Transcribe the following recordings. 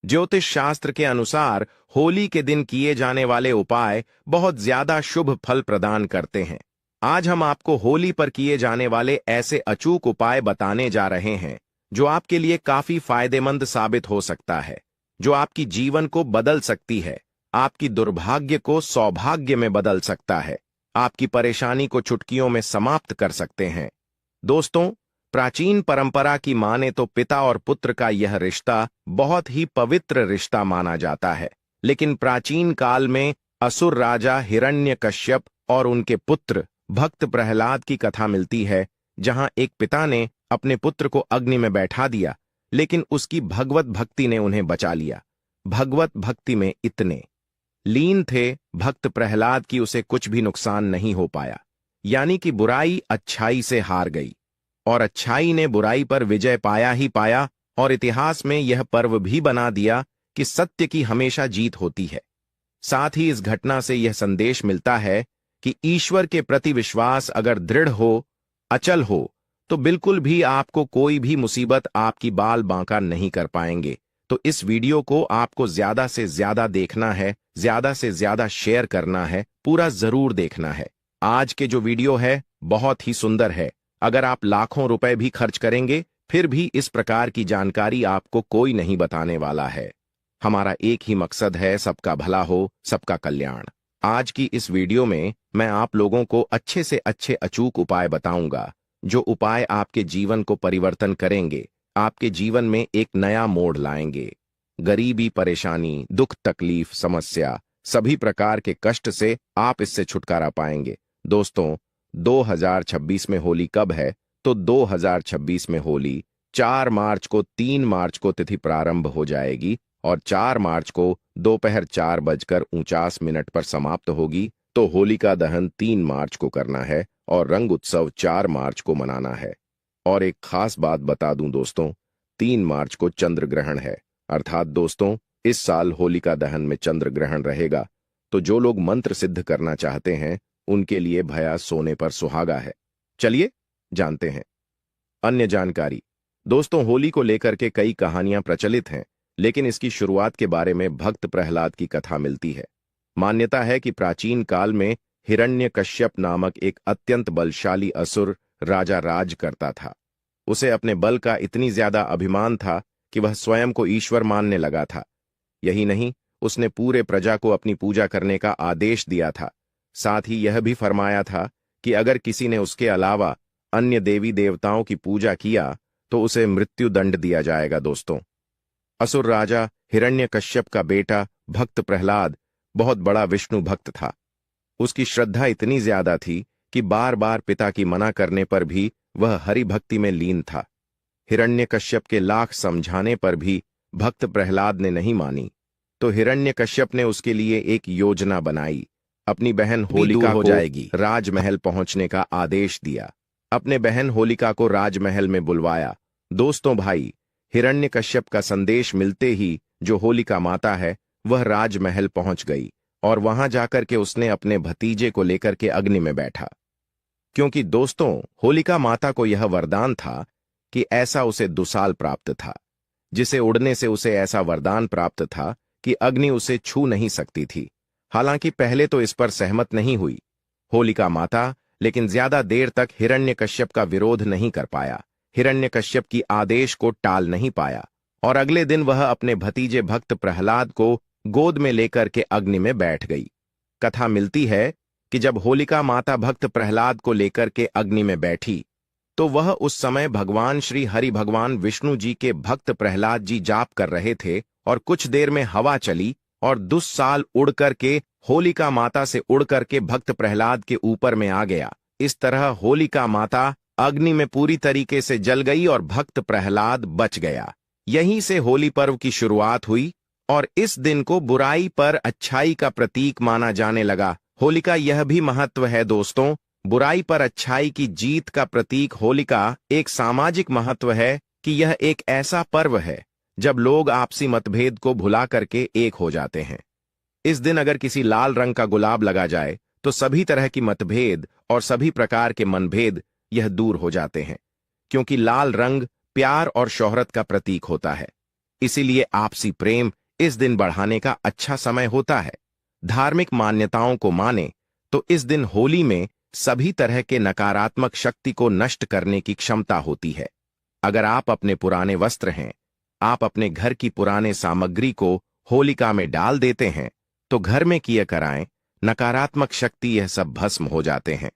ज्योतिष शास्त्र के अनुसार होली के दिन किए जाने वाले उपाय बहुत ज्यादा शुभ फल प्रदान करते हैं। आज हम आपको होली पर किए जाने वाले ऐसे अचूक उपाय बताने जा रहे हैं जो आपके लिए काफी फायदेमंद साबित हो सकता है, जो आपकी जीवन को बदल सकती है, आपकी दुर्भाग्य को सौभाग्य में बदल सकता है, आपकी परेशानी को चुटकियों में समाप्त कर सकते हैं। दोस्तों, प्राचीन परंपरा की माने तो पिता और पुत्र का यह रिश्ता बहुत ही पवित्र रिश्ता माना जाता है। लेकिन प्राचीन काल में असुर राजा हिरण्यकश्यप और उनके पुत्र भक्त प्रहलाद की कथा मिलती है, जहां एक पिता ने अपने पुत्र को अग्नि में बैठा दिया, लेकिन उसकी भगवत भक्ति ने उन्हें बचा लिया। भगवत भक्ति में इतने लीन थे भक्त प्रहलाद की उसे कुछ भी नुकसान नहीं हो पाया। यानी कि बुराई अच्छाई से हार गई और अच्छाई ने बुराई पर विजय पाया ही पाया, और इतिहास में यह पर्व भी बना दिया कि सत्य की हमेशा जीत होती है। साथ ही इस घटना से यह संदेश मिलता है कि ईश्वर के प्रति विश्वास अगर दृढ़ हो, अचल हो, तो बिल्कुल भी आपको कोई भी मुसीबत आपकी बाल बांका नहीं कर पाएंगे। तो इस वीडियो को आपको ज्यादा से ज्यादा देखना है, ज्यादा से ज्यादा शेयर करना है, पूरा जरूर देखना है। आज के जो वीडियो है बहुत ही सुंदर है। अगर आप लाखों रुपए भी खर्च करेंगे फिर भी इस प्रकार की जानकारी आपको कोई नहीं बताने वाला है। हमारा एक ही मकसद है, सबका भला हो, सबका कल्याण। आज की इस वीडियो में मैं आप लोगों को अच्छे से अच्छे अचूक उपाय बताऊंगा, जो उपाय आपके जीवन को परिवर्तन करेंगे, आपके जीवन में एक नया मोड़ लाएंगे। गरीबी, परेशानी, दुख, तकलीफ, समस्या, सभी प्रकार के कष्ट से आप इससे छुटकारा पाएंगे। दोस्तों, 2026 में होली कब है? तो 2026 में होली 4 मार्च को 3 मार्च को तिथि प्रारंभ हो जाएगी और 4 मार्च को दोपहर 4:49 पर समाप्त होगी। तो होलिका दहन 3 मार्च को करना है और रंग उत्सव 4 मार्च को मनाना है। और एक खास बात बता दूं दोस्तों, 3 मार्च को चंद्र ग्रहण है, अर्थात दोस्तों इस साल होलिका दहन में चंद्र ग्रहण रहेगा। तो जो लोग मंत्र सिद्ध करना चाहते हैं उनके लिए भया सोने पर सुहागा है। चलिए जानते हैं अन्य जानकारी। दोस्तों, होली को लेकर के कई कहानियां प्रचलित हैं, लेकिन इसकी शुरुआत के बारे में भक्त प्रहलाद की कथा मिलती है। मान्यता है कि प्राचीन काल में हिरण्यकश्यप नामक एक अत्यंत बलशाली असुर राजा राज करता था। उसे अपने बल का इतनी ज्यादा अभिमान था कि वह स्वयं को ईश्वर मानने लगा था। यही नहीं, उसने पूरे प्रजा को अपनी पूजा करने का आदेश दिया था। साथ ही यह भी फरमाया था कि अगर किसी ने उसके अलावा अन्य देवी देवताओं की पूजा किया तो उसे मृत्यु दंड दिया जाएगा। दोस्तों, असुर राजा हिरण्यकश्यप का बेटा भक्त प्रहलाद बहुत बड़ा विष्णु भक्त था। उसकी श्रद्धा इतनी ज्यादा थी कि बार बार पिता की मना करने पर भी वह हरि भक्ति में लीन था। हिरण्यकश्यप के लाख समझाने पर भी भक्त प्रहलाद ने नहीं मानी। तो हिरण्यकश्यप ने उसके लिए एक योजना बनाई। अपनी बहन होलिका हो जाएगी राजमहल पहुंचने का आदेश दिया। अपने बहन होलिका को राजमहल में बुलवाया। दोस्तों भाई, हिरण्यकश्यप का संदेश मिलते ही जो होलिका माता है वह राजमहल पहुंच गई और वहां जाकर के उसने अपने भतीजे को लेकर के अग्नि में बैठा। क्योंकि दोस्तों, होलिका माता को यह वरदान था कि ऐसा उसे दुसाल प्राप्त था, जिसे उड़ने से उसे ऐसा वरदान प्राप्त था कि अग्नि उसे छू नहीं सकती थी। हालांकि पहले तो इस पर सहमत नहीं हुई होलिका माता, लेकिन ज्यादा देर तक हिरण्यकश्यप का विरोध नहीं कर पाया, हिरण्यकश्यप की आदेश को टाल नहीं पाया और अगले दिन वह अपने भतीजे भक्त प्रहलाद को गोद में लेकर के अग्नि में बैठ गई। कथा मिलती है कि जब होलिका माता भक्त प्रहलाद को लेकर के अग्नि में बैठी तो वह उस समय भगवान श्री हरि भगवान विष्णु जी के भक्त प्रहलाद जी जाप कर रहे थे और कुछ देर में हवा चली और दुस्साल उड़ करके होलिका माता से उड़ करके भक्त प्रहलाद के ऊपर में आ गया। इस तरह होलिका माता अग्नि में पूरी तरीके से जल गई और भक्त प्रहलाद बच गया। यहीं से होली पर्व की शुरुआत हुई और इस दिन को बुराई पर अच्छाई का प्रतीक माना जाने लगा। होलिका यह भी महत्व है दोस्तों, बुराई पर अच्छाई की जीत का प्रतीक होलिका एक सामाजिक महत्व है कि यह एक ऐसा पर्व है जब लोग आपसी मतभेद को भुला करके एक हो जाते हैं। इस दिन अगर किसी लाल रंग का गुलाब लगा जाए तो सभी तरह की मतभेद और सभी प्रकार के मनभेद यह दूर हो जाते हैं, क्योंकि लाल रंग प्यार और शोहरत का प्रतीक होता है। इसीलिए आपसी प्रेम इस दिन बढ़ाने का अच्छा समय होता है। धार्मिक मान्यताओं को माने तो इस दिन होली में सभी तरह के नकारात्मक शक्ति को नष्ट करने की क्षमता होती है। अगर आप अपने पुराने वस्त्र हैं, आप अपने घर की पुराने सामग्री को होलिका में डाल देते हैं, तो घर में किए कराएं, नकारात्मक शक्ति यह सब भस्म हो जाते हैं।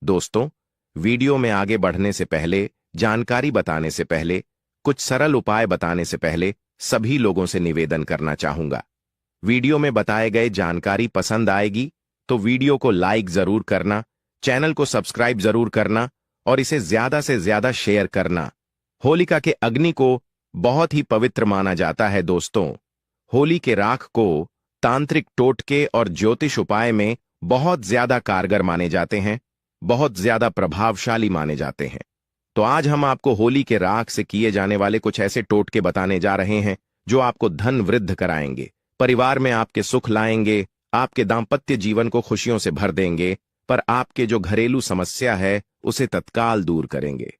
दोस्तों, वीडियो में आगे बढ़ने से पहले, जानकारी बताने से पहले, कुछ सरल उपाय बताने से पहले सभी लोगों से निवेदन करना चाहूंगा। वीडियो में बताए गए जानकारी पसंद आएगी तो वीडियो को लाइक जरूर करना, चैनल को सब्सक्राइब जरूर करना और इसे ज्यादा से ज्यादा शेयर करना। होलिका के अग्नि को बहुत ही पवित्र माना जाता है। दोस्तों, होली के राख को तांत्रिक टोटके और ज्योतिष उपाय में बहुत ज्यादा कारगर माने जाते हैं, बहुत ज्यादा प्रभावशाली माने जाते हैं। तो आज हम आपको होली के राख से किए जाने वाले कुछ ऐसे टोटके बताने जा रहे हैं जो आपको धन वृद्ध कराएंगे, परिवार में आपके सुख लाएंगे, आपके दाम्पत्य जीवन को खुशियों से भर देंगे, पर आपके जो घरेलू समस्या है उसे तत्काल दूर करेंगे।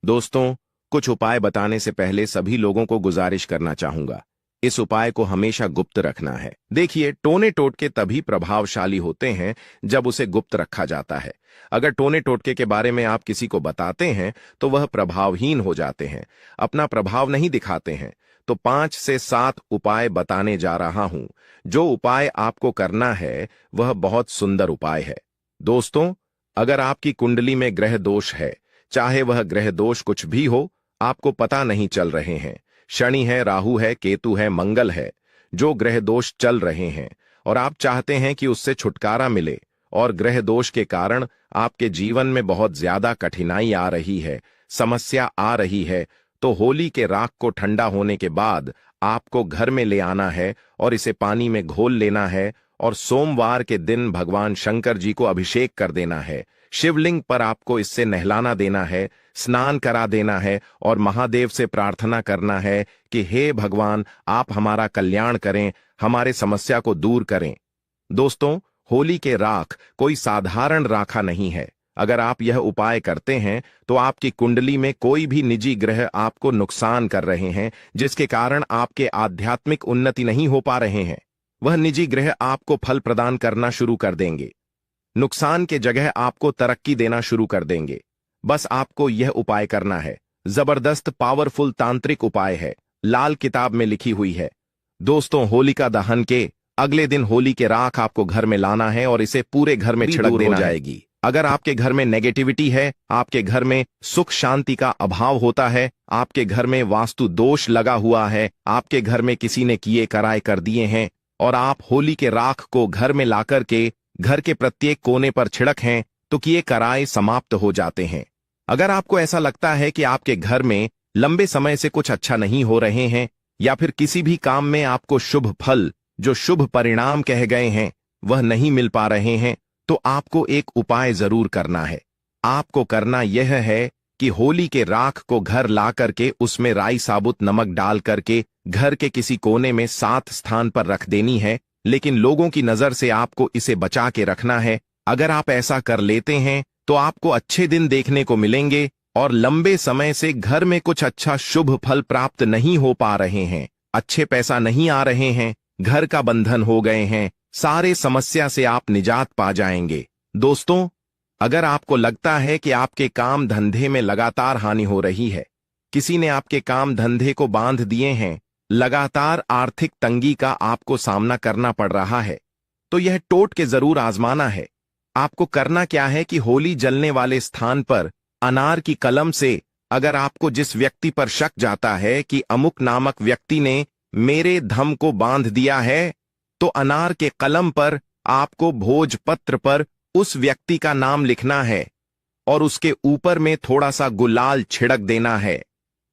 दोस्तों, कुछ उपाय बताने से पहले सभी लोगों को गुजारिश करना चाहूंगा, इस उपाय को हमेशा गुप्त रखना है। देखिए, टोने टोटके तभी प्रभावशाली होते हैं जब उसे गुप्त रखा जाता है। अगर टोने टोटके के बारे में आप किसी को बताते हैं तो वह प्रभावहीन हो जाते हैं, अपना प्रभाव नहीं दिखाते हैं। तो 5 से 7 उपाय बताने जा रहा हूं। जो उपाय आपको करना है वह बहुत सुंदर उपाय है। दोस्तों, अगर आपकी कुंडली में ग्रह दोष है, चाहे वह ग्रह दोष कुछ भी हो, आपको पता नहीं चल रहे हैं, शनि है, राहु है, केतु है, मंगल है, जो ग्रह दोष चल रहे हैं और आप चाहते हैं कि उससे छुटकारा मिले और ग्रह दोष के कारण आपके जीवन में बहुत ज्यादा कठिनाई आ रही है, समस्या आ रही है, तो होली के राख को ठंडा होने के बाद आपको घर में ले आना है और इसे पानी में घोल लेना है और सोमवार के दिन भगवान शंकर जी को अभिषेक कर देना है। शिवलिंग पर आपको इससे नहलाना देना है, स्नान करा देना है और महादेव से प्रार्थना करना है कि हे भगवान, आप हमारा कल्याण करें, हमारे समस्या को दूर करें। दोस्तों, होली के राख कोई साधारण राखा नहीं है। अगर आप यह उपाय करते हैं तो आपकी कुंडली में कोई भी निजी ग्रह आपको नुकसान कर रहे हैं, जिसके कारण आपके आध्यात्मिक उन्नति नहीं हो पा रहे हैं, वह निजी ग्रह आपको फल प्रदान करना शुरू कर देंगे, नुकसान के जगह आपको तरक्की देना शुरू कर देंगे। बस आपको यह उपाय करना है। जबरदस्त पावरफुल तांत्रिक उपाय है, लाल किताब में लिखी हुई है। दोस्तों, होलिका दहन के अगले दिन होली के राख आपको घर में लाना है और इसे पूरे घर में छिड़क देना जाएगी। अगर आपके घर में नेगेटिविटी है, आपके घर में सुख शांति का अभाव होता है, आपके घर में वास्तु दोष लगा हुआ है, आपके घर में किसी ने किए कराए कर दिए हैं और आप होली के राख को घर में लाकर के घर के प्रत्येक कोने पर छिड़क हैं, तो किए कराए समाप्त हो जाते हैं। अगर आपको ऐसा लगता है कि आपके घर में लंबे समय से कुछ अच्छा नहीं हो रहे हैं या फिर किसी भी काम में आपको शुभ फल, जो शुभ परिणाम कहे गए हैं, वह नहीं मिल पा रहे हैं, तो आपको एक उपाय जरूर करना है। आपको करना यह है कि होली के राख को घर ला करके उसमें राई साबुत नमक डाल करके घर के किसी कोने में 7 स्थान पर रख देनी है, लेकिन लोगों की नजर से आपको इसे बचा के रखना है। अगर आप ऐसा कर लेते हैं तो आपको अच्छे दिन देखने को मिलेंगे और लंबे समय से घर में कुछ अच्छा शुभ फल प्राप्त नहीं हो पा रहे हैं, अच्छे पैसा नहीं आ रहे हैं, घर का बंधन हो गए हैं, सारे समस्या से आप निजात पा जाएंगे। दोस्तों, अगर आपको लगता है कि आपके काम धंधे में लगातार हानि हो रही है, किसी ने आपके काम धंधे को बांध दिए हैं, लगातार आर्थिक तंगी का आपको सामना करना पड़ रहा है, तो यह टोटके जरूर आजमाना है। आपको करना क्या है कि होली जलने वाले स्थान पर अनार की कलम से, अगर आपको जिस व्यक्ति पर शक जाता है कि अमुक नामक व्यक्ति ने मेरे धम को बांध दिया है, तो अनार के कलम पर आपको भोजपत्र पर उस व्यक्ति का नाम लिखना है और उसके ऊपर में थोड़ा सा गुलाल छिड़क देना है।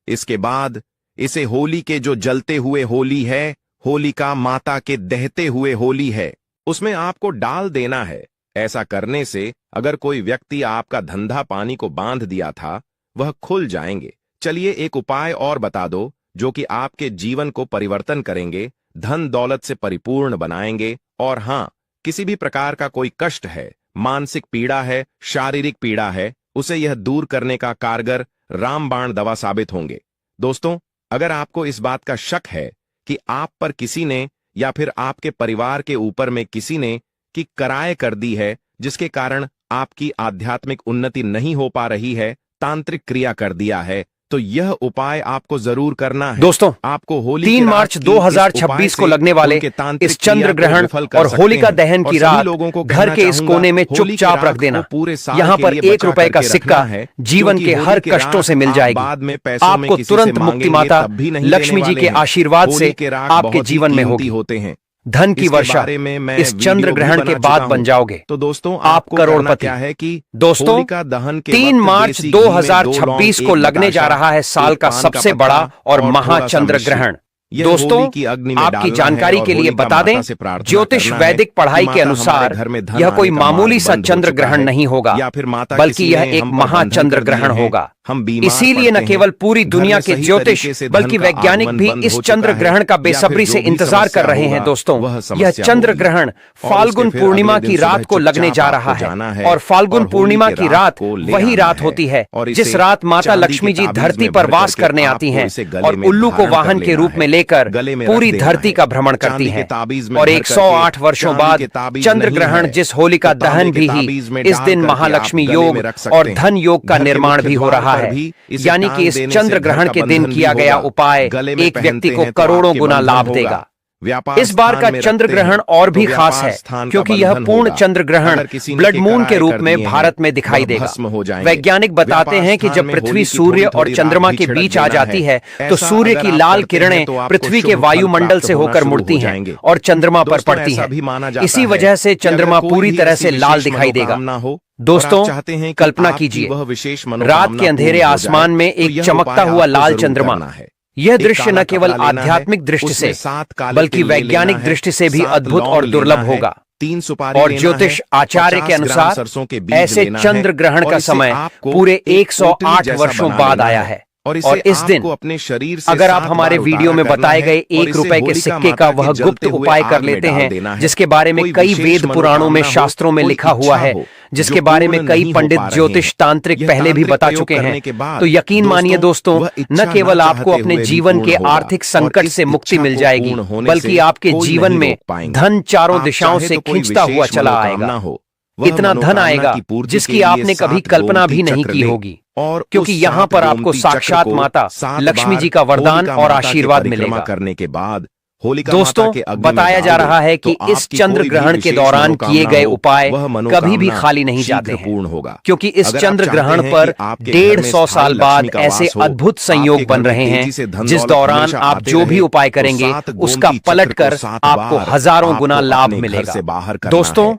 इसके बाद इसे होली के जो जलते हुए होली है, होलिका माता के दहते हुए होली है, उसमें आपको डाल देना है। ऐसा करने से अगर कोई व्यक्ति आपका धंधा पानी को बांध दिया था, वह खुल जाएंगे। चलिए एक उपाय और बता दो जो कि आपके जीवन को परिवर्तन करेंगे, धन दौलत से परिपूर्ण बनाएंगे। और हाँ, किसी भी प्रकार का कोई कष्ट है, मानसिक पीड़ा है, शारीरिक पीड़ा है, उसे यह दूर करने का कारगर रामबाण दवा साबित होंगे। दोस्तों, अगर आपको इस बात का शक है कि आप पर किसी ने या फिर आपके परिवार के ऊपर में किसी ने की कराए कर दी है, जिसके कारण आपकी आध्यात्मिक उन्नति नहीं हो पा रही है, तांत्रिक क्रिया कर दिया है, तो यह उपाय आपको जरूर करना है। दोस्तों, आपको होली 3 मार्च 2026 को लगने वाले इस चंद्र ग्रहण और होलिका दहन की रात घर के इस कोने में चुपचाप रख देना। यहाँ पर 1 रुपए का सिक्का जीवन के हर कष्टों से मिल जाएगी। आपको तुरंत मुक्ति माता लक्ष्मी जी के आशीर्वाद से आपके जीवन में होगी। धन की वर्षा इस चंद्र ग्रहण के बाद बन जाओगे। तो दोस्तों, आप करोड़पति। क्या है कि दोस्तों, 3 मार्च 2026 को लगने जा रहा है साल का सबसे बड़ा और महाचंद्र ग्रहण। दोस्तों, आपकी जानकारी के लिए बता दें, ज्योतिष वैदिक पढ़ाई के अनुसार यह कोई मामूली सा चंद्र ग्रहण नहीं होगा, बल्कि यह एक महाचंद्र ग्रहण होगा। इसीलिए न केवल पूरी दुनिया के ज्योतिष बल्कि वैज्ञानिक भी इस चंद्र ग्रहण का बेसब्री से इंतजार कर रहे हैं। दोस्तों, यह चंद्र ग्रहण फाल्गुन पूर्णिमा की रात को लगने जा रहा है और फाल्गुन पूर्णिमा की रात वही रात होती है जिस रात माता लक्ष्मी जी धरती पर वास करने आती हैं और उल्लू को वाहन के रूप में लेकर पूरी धरती का भ्रमण करती हैं। और 108 वर्षों बाद चंद्र ग्रहण जिस होलिका दहन भी ही, इस दिन महालक्ष्मी योग और धन योग का निर्माण भी हो रहा है। यानी कि इस चंद्र ग्रहण के दिन किया गया उपाय एक व्यक्ति को करोड़ों गुना लाभ देगा। इस बार का चंद्र ग्रहण और भी खास है क्योंकि यह पूर्ण चंद्र ग्रहण ब्लड मून के रूप में भारत में दिखाई देगा। वैज्ञानिक बताते हैं कि जब पृथ्वी सूर्य और चंद्रमा के बीच आ जाती है तो सूर्य की लाल किरणें पृथ्वी के वायुमंडल से होकर मुड़ती हैं और चंद्रमा पर पड़ती हैं। इसी वजह से चंद्रमा पूरी तरह से लाल दिखाई देगा। दोस्तों, कल्पना कीजिए, रात के अंधेरे आसमान में एक चमकता हुआ लाल चंद्रमा है। यह दृश्य न केवल आध्यात्मिक दृष्टि से बल्कि वैज्ञानिक दृष्टि से भी अद्भुत और दुर्लभ होगा। और ज्योतिष आचार्य के अनुसार ऐसे चंद्र ग्रहण का समय पूरे 108 वर्षों बाद आया है। और इस दिन अपने शरीर से अगर आप हमारे वीडियो में बताए गए 1 रुपए के सिक्के का वह गुप्त उपाय कर लेते हैं, जिसके बारे में कई वेद पुराणों में शास्त्रों में लिखा हुआ है, जिसके बारे में कई पंडित ज्योतिष तांत्रिक पहले भी बता चुके हैं, तो यकीन मानिए दोस्तों, न केवल आपको अपने जीवन के आर्थिक संकट से मुक्ति मिल जाएगी, बल्कि आपके जीवन में धन चारों दिशाओं से खींचता हुआ चला आएगा। इतना धन आएगा जिसकी आपने कभी कल्पना भी नहीं की होगी, क्योंकि यहाँ पर आपको साक्षात माता लक्ष्मी जी का वरदान और आशीर्वाद मिलेगा। करने के बाद दोस्तों, बताया जा रहा है कि इस चंद्र ग्रहण के दौरान किए गए उपाय कभी भी खाली नहीं जाते हैं, क्योंकि इस चंद्र ग्रहण पर 150 साल बाद ऐसे अद्भुत संयोग बन रहे हैं जिस दौरान आप जो भी उपाय करेंगे उसका पलटकर आपको हजारों गुना लाभ मिलेगा। दोस्तों,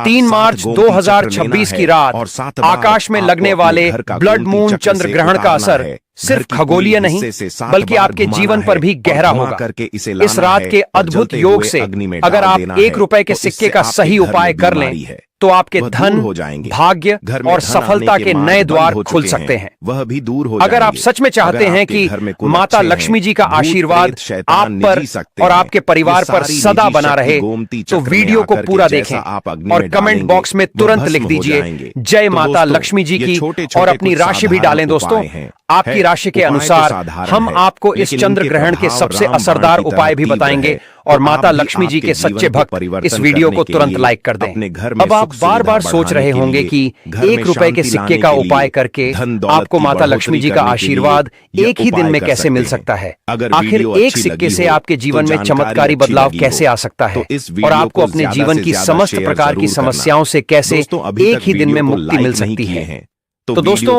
3 मार्च 2026 की रात आकाश में लगने वाले ब्लड मून चंद्र ग्रहण का असर सिर्फ खगोलीय नहीं बल्कि आपके जीवन पर भी गहरा होगा। इस रात के अद्भुत योग से अगर आप 1 रुपए के सिक्के का सही उपाय कर लें तो आपके धन, भाग्य और सफलता के नए द्वार खुल सकते हैं। वह भी दूर हो अगर आप सच में चाहते हैं कि माता लक्ष्मी जी का आशीर्वाद आप पर और आपके परिवार पर सदा बना रहे, तो वीडियो को पूरा देखें और कमेंट बॉक्स में तुरंत लिख दीजिए जय माता लक्ष्मी जी की और अपनी राशि भी डालें। दोस्तों, आपकी राशि के अनुसार हम आपको इस चंद्र ग्रहण के सबसे असरदार उपाय भी बताएंगे और माता लक्ष्मी जी के सच्चे भक्त इस वीडियो को तुरंत लाइक कर दें। अब आप बार बार सोच रहे होंगे कि 1 रुपए के सिक्के का उपाय करके आपको माता लक्ष्मी जी का आशीर्वाद एक ही दिन में कैसे मिल सकता है। आखिर एक सिक्के से आपके जीवन में चमत्कारी बदलाव कैसे आ सकता है और आपको अपने जीवन की समस्त प्रकार की समस्याओं से कैसे एक ही दिन में मुक्ति मिल सकती है। तो दोस्तों,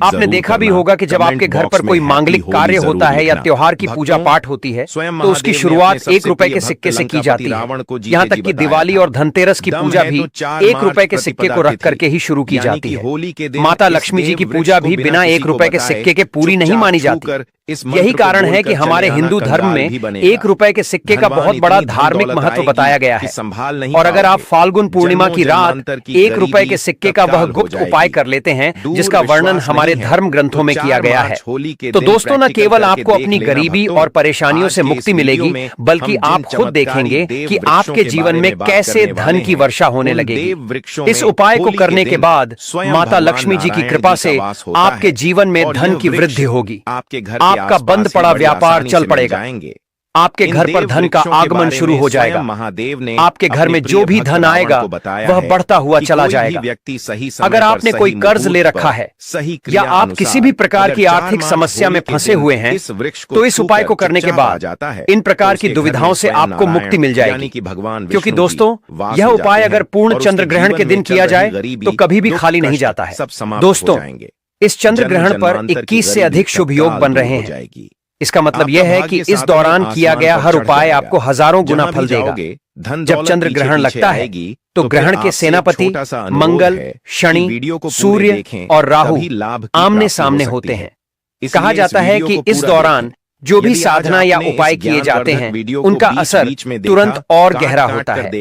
आपने देखा भी होगा कि जब आपके घर पर कोई मांगलिक कार्य होता है या त्योहार की पूजा पाठ होती है तो उसकी शुरुआत 1 रुपए के सिक्के से की जाती है। यहाँ तक कि दिवाली और धनतेरस की पूजा भी 1 रुपए के सिक्के को रख करके ही शुरू की जाती है। माता लक्ष्मी जी की पूजा भी बिना 1 रुपए के सिक्के के पूरी नहीं मानी जाती। यही कारण है कि हमारे हिंदू धर्म में 1 रुपए के सिक्के का बहुत बड़ा धार्मिक महत्व बताया गया है। और अगर आप फाल्गुन पूर्णिमा की रात 1 रुपए के सिक्के का वह गुप्त उपाय कर लेते हैं जिसका वर्णन हमारे धर्म ग्रंथों में किया गया है, तो दोस्तों, न केवल आपको अपनी गरीबी और परेशानियों से मुक्ति मिलेगी बल्कि आप खुद देखेंगे कि आपके जीवन में कैसे धन की वर्षा होने लगेगी। इस उपाय को करने के बाद माता लक्ष्मी जी की कृपा से आपके जीवन में धन की वृद्धि होगी। आप आपका बंद पड़ा व्यापार चल पड़ेगा। आपके घर पर धन का आगमन शुरू हो जाएगा। महादेव ने आपके घर में जो भी धन आएगा वह बढ़ता हुआ चला जाएगा। व्यक्ति सही अगर आपने कोई कर्ज ले रखा है या आप किसी भी प्रकार की आर्थिक समस्या में फंसे हुए हैं तो इस उपाय को करने के बाद इन प्रकार की दुविधाओं से आपको मुक्ति मिल जाएगी। क्योंकि दोस्तों यह उपाय अगर पूर्ण चंद्र ग्रहण के दिन किया जाए तो कभी भी खाली नहीं जाता है। दोस्तों इस चंद्र ग्रहण पर 21 से अधिक शुभ योग बन रहे हैं। इसका मतलब यह है कि इस दौरान किया गया हर उपाय आपको हज़ारों गुना फल देगा। जब चंद्र ग्रहण लगता है तो ग्रहण के सेनापति मंगल, शनि, सूर्य और राहु आमने सामने होते हैं। कहा जाता है कि इस दौरान जो भी साधना या उपाय किए जाते हैं उनका असर तुरंत और गहरा होता है।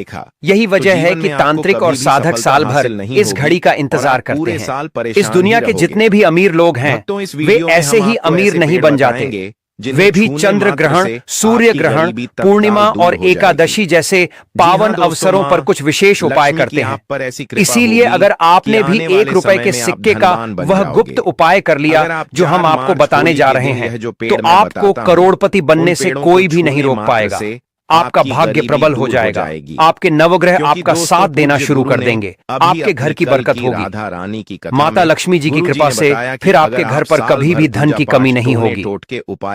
यही वजह है कि तांत्रिक और साधक साल भर इस घड़ी का इंतजार करते हैं। इस दुनिया के जितने भी अमीर लोग हैं वे ऐसे ही अमीर नहीं बन जाते। वे भी चंद्र ग्रहण, सूर्य ग्रहण, पूर्णिमा और एकादशी जैसे पावन अवसरों पर कुछ विशेष उपाय करते हैं। इसीलिए अगर आपने भी 1 रुपए के सिक्के का वह गुप्त उपाय कर लिया जो हम आपको बताने जा रहे हैं तो आपको करोड़पति बनने से कोई भी नहीं रोक पाएगा। आपका भाग्य प्रबल हो जाएगा। आपके नवग्रह आपका साथ देना शुरू कर देंगे। आपके घर की बरकत होगी। माता लक्ष्मी जी की कृपा से फिर आपके घर पर कभी भी धन की कमी नहीं होगी।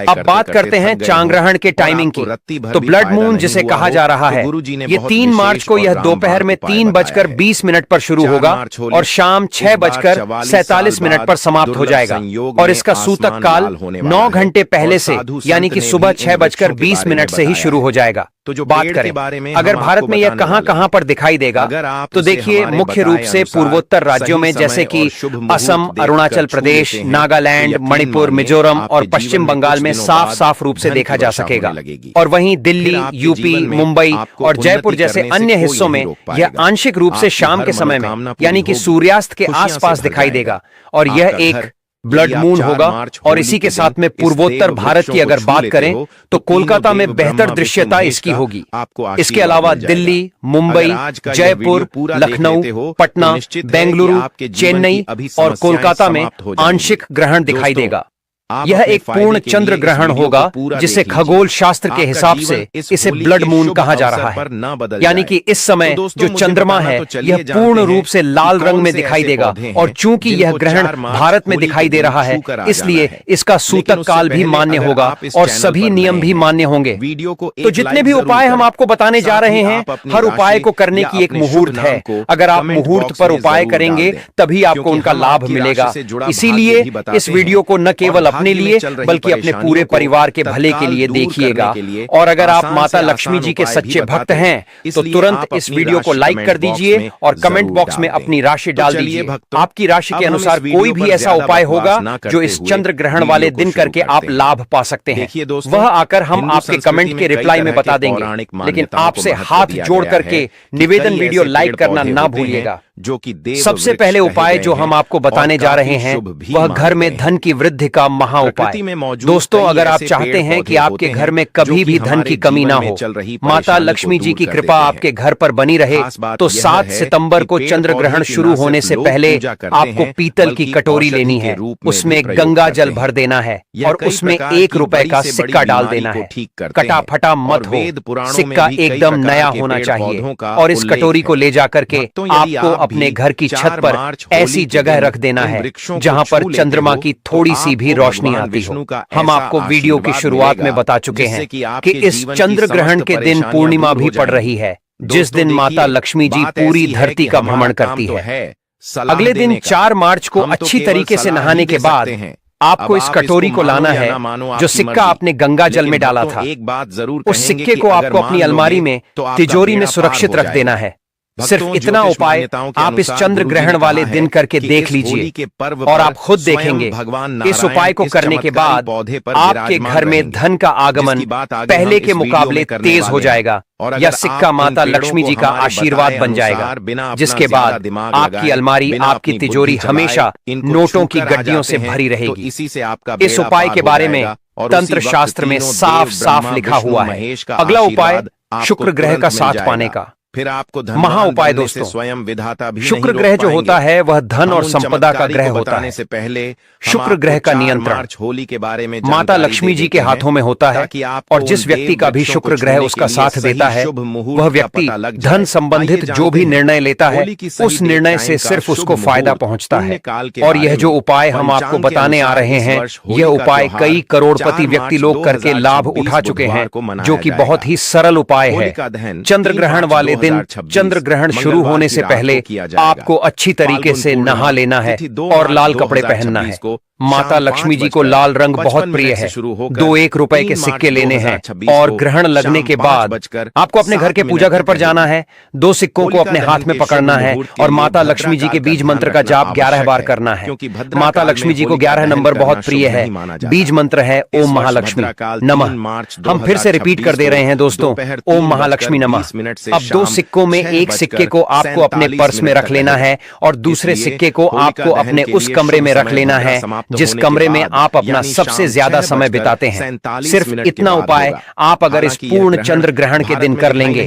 अब बात करते हैं चांद्रग्रहण के टाइमिंग की। तो ब्लड मून जिसे कहा जा रहा है ये 3 मार्च को यह दोपहर में 3:20 पर शुरू होगा और शाम 6:47 पर समाप्त हो जाएगा। और इसका सूतक काल 9 घंटे पहले से यानी कि सुबह 6:20 से ही शुरू हो जाएगा। तो जो बात करें अगर भारत में यह कहां पर दिखाई देगा तो देखिए मुख्य रूप से पूर्वोत्तर राज्यों में जैसे कि असम, अरुणाचल प्रदेश, नागालैंड, मणिपुर, मिजोरम और पश्चिम बंगाल में साफ साफ रूप से देखा जा सकेगा। और वहीं दिल्ली, यूपी, मुंबई और जयपुर जैसे अन्य हिस्सों में यह आंशिक रूप से शाम के समय में यानी कि सूर्यास्त के आसपास दिखाई देगा। और यह एक ब्लड मून होगा। और इसी के साथ में पूर्वोत्तर भारत की अगर बात करें तो कोलकाता में बेहतर दृश्यता इसकी होगी। इसके अलावा दिल्ली, मुंबई, जयपुर, लखनऊ, पटना, बेंगलुरु, चेन्नई और कोलकाता में आंशिक ग्रहण दिखाई देगा। यह एक पूर्ण चंद्र ग्रहण होगा जिसे खगोल शास्त्र के हिसाब से इसे ब्लड मून कहा जा रहा है। यानी कि इस समय जो चंद्रमा है यह पूर्ण रूप से लाल रंग में दिखाई देगा। और चूंकि यह ग्रहण भारत में दिखाई दे रहा है इसलिए इसका सूतक काल भी मान्य होगा और सभी नियम भी मान्य होंगे। तो जितने भी उपाय हम आपको बताने जा रहे हैं हर उपाय को करने की एक मुहूर्त है। अगर आप मुहूर्त पर उपाय करेंगे तभी आपको उनका लाभ मिलेगा। इसीलिए इस वीडियो को न केवल अपने लिए बल्कि अपने पूरे परिवार के भले के लिए देखिएगा। और अगर आप माता लक्ष्मी जी के सच्चे भक्त हैं तो तुरंत इस वीडियो को लाइक कर दीजिए और कमेंट बॉक्स में अपनी राशि डाल दीजिए। आपकी राशि के अनुसार कोई भी ऐसा उपाय होगा जो इस चंद्र ग्रहण वाले दिन करके आप लाभ पा सकते हैं वह आकर हम आपके कमेंट के रिप्लाई में बता देंगे। लेकिन आपसे हाथ जोड़ करके निवेदन वीडियो लाइक करना ना भूलिएगा। जो कि सबसे पहले उपाय जो हम आपको बताने जा रहे हैं वह घर में धन की वृद्धि का महा उपाय। दोस्तों अगर आप चाहते हैं कि आपके घर में कभी भी धन की कमी ना हो, माता लक्ष्मी जी की कृपा आपके घर पर बनी रहे तो 7 सितंबर को चंद्र ग्रहण शुरू होने से पहले आपको पीतल की कटोरी लेनी है। उसमें गंगा जल भर देना है और उसमें 1 रुपए का सिक्का डाल देना है। कटा फटा मत हो, सिक्का एकदम नया होना चाहिए। और इस कटोरी को ले जाकर के आपको अपने घर की छत पर ऐसी जगह रख देना है जहां पर चंद्रमा की थोड़ी सी भी रोशनी आती हो। हम आपको वीडियो की शुरुआत में बता चुके हैं कि इस चंद्र ग्रहण के दिन पूर्णिमा भी पड़ रही है जिस दिन माता लक्ष्मी जी पूरी धरती का भ्रमण करती है। अगले दिन 4 मार्च को अच्छी तरीके से नहाने के बाद आपको इस कटोरी को लाना है जो सिक्का आपने गंगा जल में डाला था। उस सिक्के को आपको अपनी अलमारी में तिजोरी में सुरक्षित रख देना है। सिर्फ इतना उपाय आप इस चंद्र ग्रहण वाले दिन करके देख लीजिए और आप खुद देखेंगे इस उपाय को करने के बाद आपके घर में धन का आगमन पहले के मुकाबले तेज हो जाएगा। यह सिक्का माता लक्ष्मी जी का आशीर्वाद बन जाएगा जिसके बाद आपकी अलमारी, आपकी तिजोरी हमेशा नोटों की गड्डियों से भरी रहेगी। इस उपाय के बारे में तंत्र शास्त्र में साफ साफ लिखा हुआ है। अगला उपाय शुक्र ग्रह का साथ पाने का। फिर आपको महा उपाय दोस्तों, स्वयं विधाता भी शुक्र ग्रह जो होता है वह धन और संपदा का ग्रह होता है। से पहले शुक्र ग्रह का नियंत्रण होली के बारे में माता लक्ष्मी जी के हाथों में होता है, और जिस व्यक्ति का भी शुक्र ग्रह उसका साथ देता है वह व्यक्ति धन संबंधित जो भी निर्णय लेता है उस निर्णय से सिर्फ उसको फायदा पहुंचता है। और यह जो उपाय हम आपको बताने आ रहे हैं, यह उपाय कई करोड़पति व्यक्ति लोग करके लाभ उठा चुके हैं, जो कि बहुत ही सरल उपाय है। चंद्र ग्रहण वाले दिन चंद्र ग्रहण शुरू होने से पहले आपको अच्छी तरीके से नहा लेना है और लाल कपड़े पहनना है। माता लक्ष्मी जी को लाल रंग बहुत प्रिय है। 2 1 रुपए के सिक्के लेने हैं और ग्रहण लगने के बाद आपको अपने घर के पूजा घर पर जाना है। 2 सिक्कों को अपने हाथ में पकड़ना है और माता लक्ष्मी जी के बीज मंत्र का जाप 11 बार करना है। माता लक्ष्मी जी को 11 नंबर बहुत प्रिय है। बीज मंत्र है ओम महालक्ष्मी नमः। हम फिर से रिपीट कर दे रहे हैं दोस्तों, ओम महालक्ष्मी नमः। अब 2 सिक्कों में एक सिक्के को आपको अपने पर्स में रख लेना है और दूसरे सिक्के को आपको अपने उस कमरे में रख लेना है जिस कमरे में आप अपना सबसे ज्यादा समय बिताते हैं। सिर्फ इतना उपाय आप अगर इस पूर्ण चंद्र ग्रहण के दिन कर लेंगे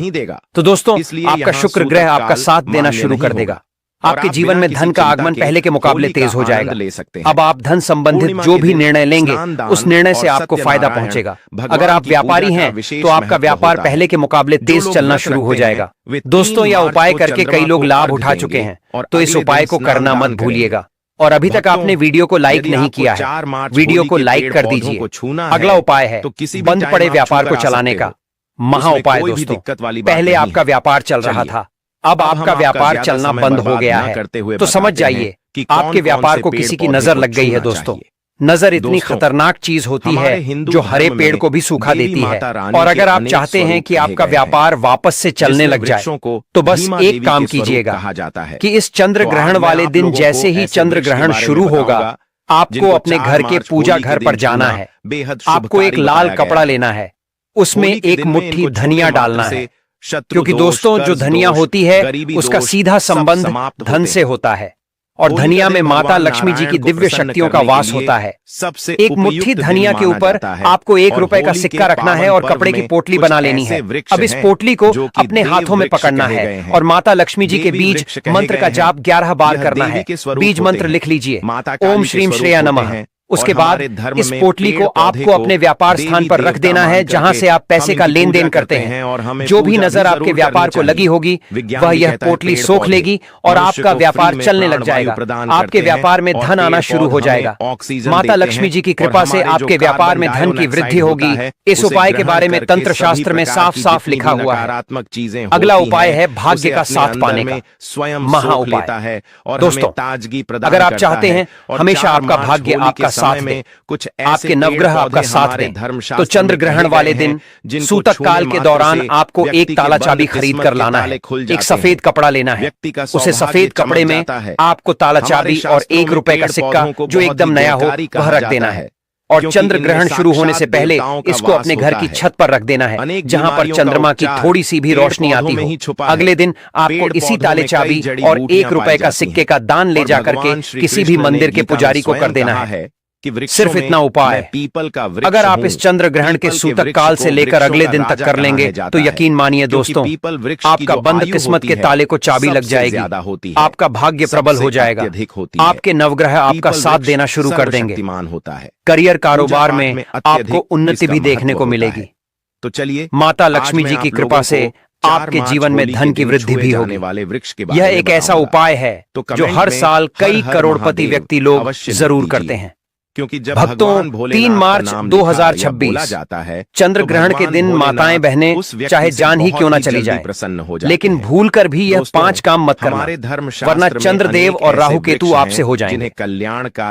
तो दोस्तों आपका शुक्र ग्रह आपका साथ देना शुरू कर देगा। आपके जीवन में धन का आगमन पहले के मुकाबले तेज हो जाएगा। अब आप धन संबंधित जो भी निर्णय लेंगे उस निर्णय से आपको फायदा पहुंचेगा। अगर आप व्यापारी हैं तो आपका व्यापार पहले के मुकाबले तेज चलना शुरू हो जाएगा। दोस्तों यह उपाय करके कई लोग लाभ उठा चुके हैं, तो इस उपाय को करना मत भूलिएगा। और अभी तक आपने वीडियो को लाइक नहीं किया है, वीडियो को लाइक कर दीजिए। अगला उपाय है बंद पड़े व्यापार को चलाने का महा उपाय दोस्तों। पहले आपका व्यापार चल रहा था, अब आपका व्यापार चलना बंद हो गया है, तो समझ जाइए आपके व्यापार को किसी की नजर लग गई है दोस्तों। नजर इतनी खतरनाक चीज होती है जो हरे पेड़ को भी सूखा देती है। और अगर आप चाहते हैं कि आपका व्यापार वापस से चलने लग जाए तो बस एक काम कीजिएगा कि इस चंद्र ग्रहण वाले दिन जैसे ही चंद्र ग्रहण शुरू होगा आपको अपने घर के पूजा घर पर जाना है। आपको एक लाल कपड़ा लेना है, उसमें एक मुट्ठी धनिया डालना है, क्योंकि दोस्तों जो धनिया होती है उसका सीधा संबंध धन से होता है और धनिया में माता लक्ष्मी जी की दिव्य शक्तियों का वास होता है। एक मुट्ठी धनिया के ऊपर आपको 1 रुपए का सिक्का रखना है और कपड़े की पोटली बना लेनी है। अब इस पोटली को अपने हाथों में पकड़ना है और माता लक्ष्मी जी के बीज मंत्र का जाप 11 बार करना है। बीज मंत्र लिख लीजिए ओम श्रीम श्रेया नमः। उसके बाद इस पोटली को आपको अपने व्यापार स्थान पर रख देना है जहां से आप पैसे का लेन देन करते हैं। जो भी नजर आपके व्यापार को लगी होगी वह यह पोटली सोख लेगी और आपका व्यापार चलने लग जाएगा। आपके व्यापार में धन आना शुरू हो जाएगा। माता लक्ष्मी जी की कृपा से आपके व्यापार में धन की वृद्धि होगी। इस उपाय के बारे में तंत्र शास्त्र में साफ साफ लिखा हुआ है। अगला उपाय है भाग्य का साथ पाने का महा उपाय। दोस्तों अगर आप चाहते हैं हमेशा आपका भाग्य आपका साथ में कुछ आपके नवग्रह आपका साथ दें तो चंद्र ग्रहण वाले दिन सूतक काल के दौरान आपको एक ताला चाबी खरीद कर लाना है। एक सफेद कपड़ा लेना है, उसे सफेद कपड़े में आपको ताला चाबी और 1 रुपए का सिक्का जो एकदम नया हो वह रख देना है। और चंद्र ग्रहण शुरू होने से पहले इसको अपने घर की छत पर रख देना है जहां पर चंद्रमा की थोड़ी सी भी रोशनी आती हो। अगले दिन आपको इसी ताले चाबी और 1 रुपए का सिक्के का दान ले जाकर के किसी भी मंदिर के पुजारी को कर देना है। सिर्फ इतना उपाय। अगर आप इस चंद्र ग्रहण के सूतक काल से लेकर अगले दिन तक कर लेंगे तो यकीन मानिए दोस्तों आपका बंद किस्मत के ताले को चाबी लग जाएगी। आपका भाग्य प्रबल हो जाएगा। आपके नवग्रह आपका साथ देना शुरू कर देंगे। करियर कारोबार में आपको उन्नति भी देखने को मिलेगी। तो चलिए माता लक्ष्मी जी की कृपा से आपके जीवन में धन की वृद्धि भी होगी। यह एक ऐसा उपाय है जो हर साल कई करोड़पति व्यक्ति लोग जरूर करते हैं। क्योंकि जब भक्तों 3 मार्च 2026 जाता है चंद्र ग्रहण के दिन माताएं बहनें चाहे जान ही क्यों ना चली जाए प्रसन्न हो जाए, लेकिन भूल कर भी यह 5 काम मत करना, वरना चंद्रदेव और राहु केतु आपसे हो जाएंगे।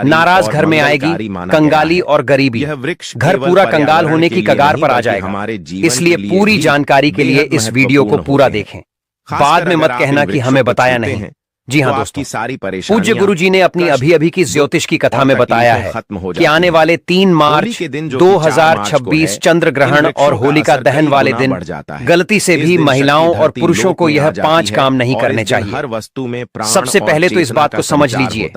नाराज घर में आएगी कंगाली और गरीबी, घर पूरा कंगाल होने की कगार पर आ जाएगा। इसलिए पूरी जानकारी के लिए इस वीडियो को पूरा देखें। बाद में मत कहना कि हमें बताया नहीं। जी हाँ दोस्तों, सारी परेशानी पूज्य गुरु जी ने अपनी अभी की ज्योतिष की कथा में बताया है कि आने वाले 3 मार्च 2026 चंद्र ग्रहण और होलिका दहन वाले दिन गलती से भी महिलाओं और पुरुषों को यह 5 काम नहीं करने चाहिए। सबसे पहले तो इस बात को समझ लीजिए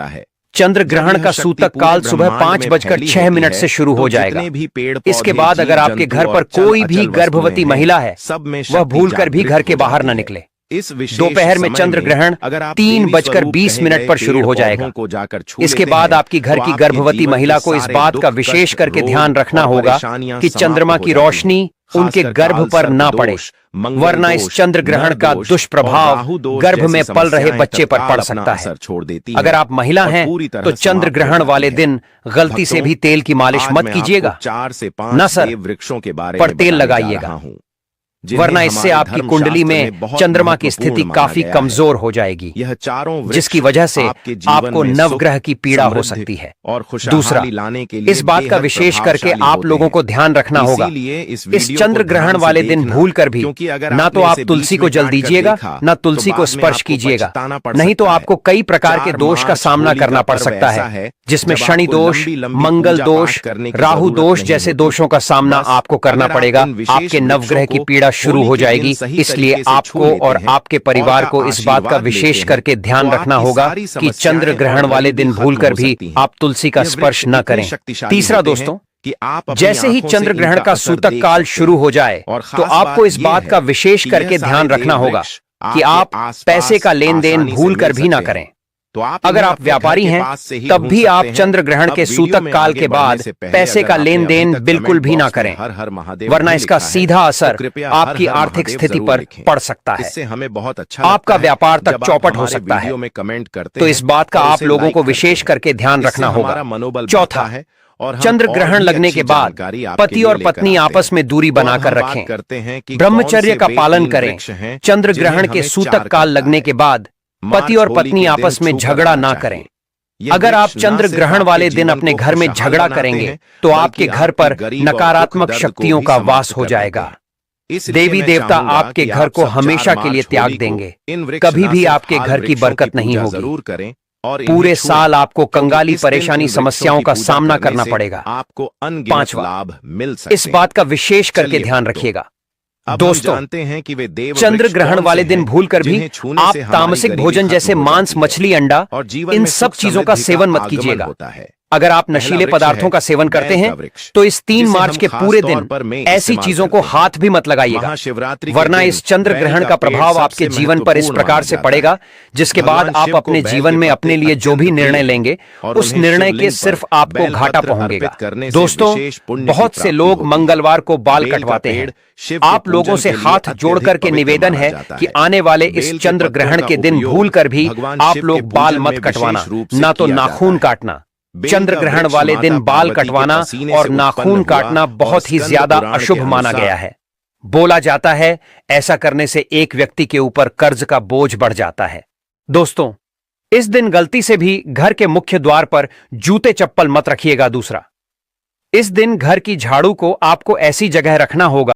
चंद्र ग्रहण का सूतक काल सुबह 5:06 से शुरू हो जाएगा। इसके बाद अगर आपके घर पर कोई भी गर्भवती महिला है वह भूलकर भी घर के बाहर न निकले। इस विशेष दोपहर में समय चंद्र ग्रहण अगर आप 3:20 पर शुरू हो जाएगा। इसके बाद आपकी घर की गर्भवती महिला को इस बात का विशेष करके ध्यान रखना होगा कि चंद्रमा की रोशनी उनके गर्भ पर ना पड़े, वरना इस चंद्र ग्रहण का दुष्प्रभाव गर्भ में पल रहे बच्चे पर पड़ सकता है। अगर आप महिला हैं तो चंद्र ग्रहण वाले दिन गलती से भी तेल की मालिश मत कीजिएगा, न सर, वृक्षों के बारे पर तेल लगाइएगा, वरना इससे आपकी कुंडली में चंद्रमा की स्थिति काफी कमजोर हो जाएगी, यह चारों जिसकी वजह से आपको नवग्रह की पीड़ा हो सकती है। दूसरा, इस बात का विशेष करके आप लोगों को ध्यान रखना होगा, इस चंद्र ग्रहण वाले दिन भूलकर भी ना तो आप तुलसी को जल दीजिएगा, ना तुलसी को स्पर्श कीजिएगा, नहीं तो आपको कई प्रकार के दोष का सामना करना पड़ सकता है, जिसमें शनि दोष, मंगल दोष, राहु दोष जैसे दोषों का सामना आपको करना पड़ेगा। आपके नवग्रह की पीड़ा शुरू हो जाएगी, इसलिए आपको और आपके परिवार को इस बात का विशेष करके ध्यान रखना होगा कि चंद्र ग्रहण वाले दिन भूलकर भी आप तुलसी का स्पर्श न करें। तीसरा दोस्तों, जैसे ही चंद्र ग्रहण का सूतक काल शुरू हो जाए तो आपको इस बात का विशेष करके ध्यान रखना होगा कि आप पैसे का लेन देन भूलकर भी ना करें। अगर आप व्यापारी हैं तब भी आप चंद्र ग्रहण के सूतक काल के बाद पैसे का लेन देन बिल्कुल भी ना करें, वरना इसका सीधा असर आपकी आर्थिक स्थिति पर पड़ सकता है। इससे हमें बहुत अच्छा आपका व्यापार तक चौपट हो सकता है, तो इस बात का आप लोगों को विशेष करके ध्यान रखना होगा। चौथा, चंद्र ग्रहण लगने के बाद पति और पत्नी आपस में दूरी बनाकर रखें, ब्रह्मचर्य का पालन करें। चंद्र ग्रहण के सूतक काल लगने के बाद पति और पत्नी आपस में झगड़ा ना करें। अगर आप चंद्र ग्रहण वाले दिन अपने घर में झगड़ा करेंगे तो आपके घर पर नकारात्मक शक्तियों का वास हो जाएगा। देवी देवता आपके घर को हमेशा के लिए त्याग देंगे, कभी भी आपके घर की बरकत नहीं होगी। पूरे साल आपको कंगाली परेशानी समस्याओं का सामना करना पड़ेगा। आपको पांचवा, लाभ मिल सकते इस बात का विशेष करके ध्यान रखिएगा। दोस्तों, जानते हैं कि वे देव चंद्र ग्रहण वाले दिन भूलकर भी आप तामसिक भोजन जैसे मांस, मछली, अंडा, इन सब चीजों का सेवन मत कीजिएगा। अगर आप नशीले पदार्थों का सेवन करते हैं तो इस 3 मार्च के पूरे दिन ऐसी चीजों को हाथ भी मत लगाइएगा, वरना इस चंद्र ग्रहण का प्रभाव आपके जीवन पर इस प्रकार से पड़ेगा जिसके बाद आप अपने जीवन में अपने लिए जो भी निर्णय लेंगे उस निर्णय के सिर्फ आपको घाटा पहुंचेगा। दोस्तों, बहुत से लोग मंगलवार को बाल कटवाते हैं। आप लोगों से हाथ जोड़ करके निवेदन है कि आने वाले इस चंद्र ग्रहण के दिन भूलकर भी आप लोग बाल मत कटवाना, ना तो नाखून काटना। चंद्र ग्रहण वाले दिन बाल कटवाना और नाखून काटना बहुत ही ज्यादा अशुभ माना गया है। बोला जाता है ऐसा करने से एक व्यक्ति के ऊपर कर्ज का बोझ बढ़ जाता है। दोस्तों, इस दिन गलती से भी घर के मुख्य द्वार पर जूते चप्पल मत रखिएगा। दूसरा, इस दिन घर की झाड़ू को आपको ऐसी जगह रखना होगा